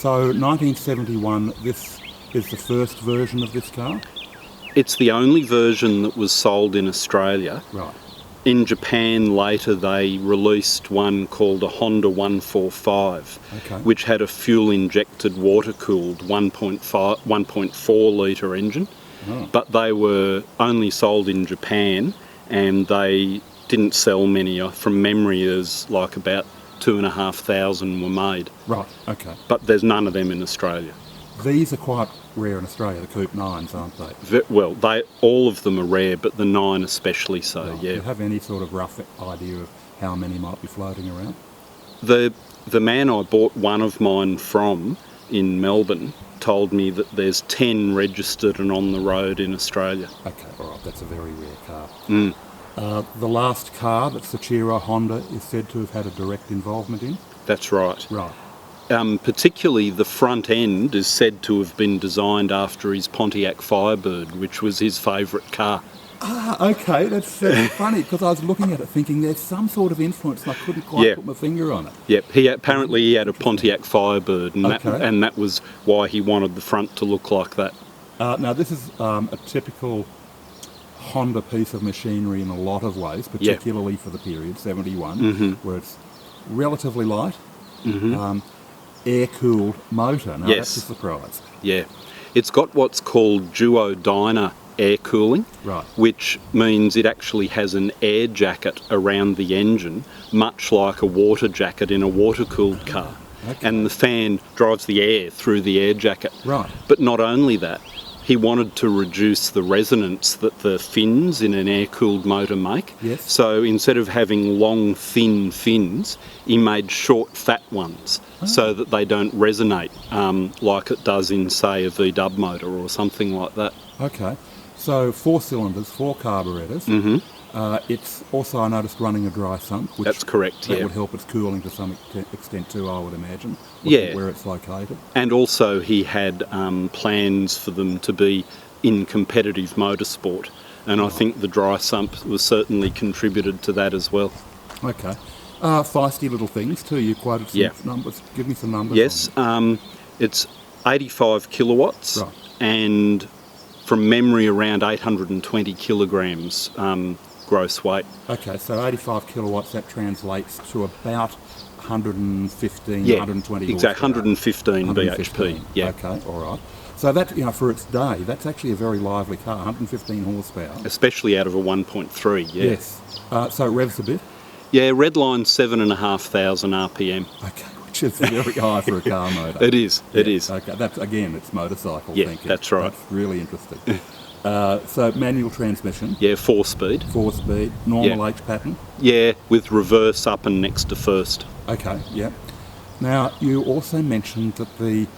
So 1971, this is the first version of this car? It's the only version that was sold in Australia. Right. In Japan later they released one called a Honda 145, which had a fuel-injected water-cooled 1.4 litre engine. Oh. But they were only sold in Japan and they didn't sell many. From memory, there's like about 2,500 were made. Right, okay. But there's none of them in Australia. These are quite rare in Australia, the Coupe 9s, aren't they? Well, all of them are rare, but the 9 especially so, right. yeah. Do you have any sort of rough idea of how many might be floating around? The man I bought one of mine from in Melbourne told me that there's 10 registered and on the road in Australia. Okay, all right, that's a very rare car. Mm. The last car that Soichiro Honda is said to have had a direct involvement in? That's right. Right. Particularly the front end is said to have been designed after his Pontiac Firebird, which was his favourite car. Ah, okay, that's funny, because I was looking at it thinking there's some sort of influence and I couldn't quite put my finger on it. Yep, he had a Pontiac Firebird and that was why he wanted the front to look like that. Now this is a typical Honda piece of machinery in a lot of ways, particularly for the period, 71, where it's relatively light. Air-cooled motor. Now that's a surprise. Yeah. It's got what's called duodyna air cooling, which means it actually has an air jacket around the engine, much like a water jacket in a water-cooled car. Okay. And the fan drives the air through the air jacket. Right. But not only that, he wanted to reduce the resonance that the fins in an air-cooled motor make. Yes. So instead of having long, thin fins, he made short, fat ones so that they don't resonate like it does in, say, a V-dub motor or something like that. Okay. So 4 cylinders, 4 carburettors. It's also, I noticed, running a dry sump. Which That's correct, that would help its cooling to some extent too, I would imagine, where it's located. And also he had plans for them to be in competitive motorsport. And I think the dry sump was certainly contributed to that as well. Okay. Feisty little things too. You quoted some numbers. Give me some numbers. Yes. It's 85 kilowatts and from memory around 820 kilograms gross weight. Okay, so 85 kilowatts, that translates to about 115, 120 exactly, 115 bhp. Yeah. Okay, all right. So that, for its day, that's actually a very lively car, 115 horsepower. Especially out of a 1.3, yeah. Yes. So it revs a bit? Yeah, redline 7,500 RPM. Okay, which is very high for a car motor. It is, it is. Okay, that's, again, it's motorcycle thinking. That's right. That's really interesting. So manual transmission? Yeah, 4-speed. 4-speed, normal H pattern? Yeah, with reverse up and next to first. Okay, yeah. Now, you also mentioned that the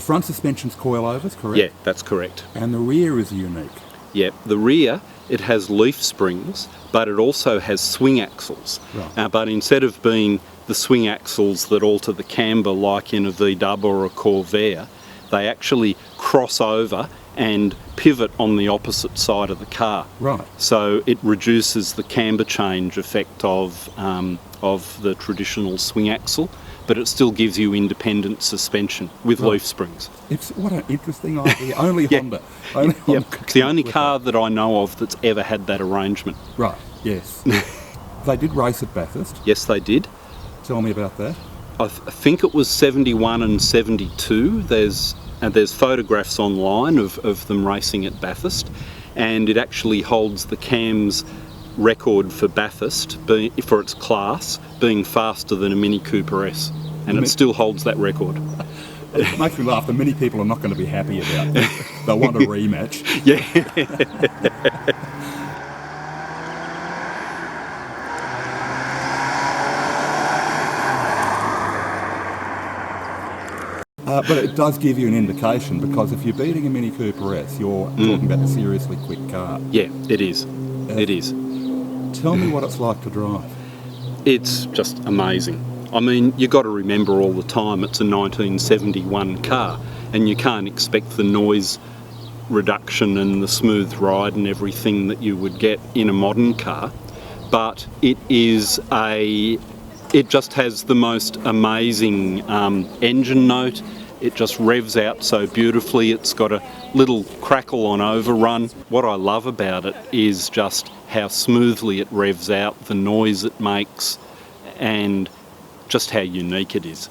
front suspension's coilovers, correct? Yeah, that's correct. And the rear is unique? Yeah, the rear, it has leaf springs, but it also has swing axles. Right. But instead of being the swing axles that alter the camber like in a V-dub or a Corvair, they actually cross over and pivot on the opposite side of the car. Right. So it reduces the camber change effect of the traditional swing axle, but it still gives you independent suspension with leaf springs. What an interesting idea. Only Honda. Only Honda. It's the only car that I know of that's ever had that arrangement. Right, yes. They did race at Bathurst. Yes, they did. Tell me about that. I think it was 71 and 72. There's photographs online of them racing at Bathurst, and it actually holds the CAM's record for Bathurst, for its class, being faster than a Mini Cooper S, and it still holds that record. It makes me laugh. The Mini people are not going to be happy about that. They'll want a rematch. Yeah. But it does give you an indication, because if you're beating a Mini Cooper S, you're talking about a seriously quick car. Yeah, it is. It is. Tell me what it's like to drive. It's just amazing. I mean, you've got to remember all the time it's a 1971 car, and you can't expect the noise reduction and the smooth ride and everything that you would get in a modern car. But it is a It just has the most amazing engine note. It just revs out so beautifully. It's got a little crackle on overrun. What I love about it is just how smoothly it revs out, the noise it makes, and just how unique it is.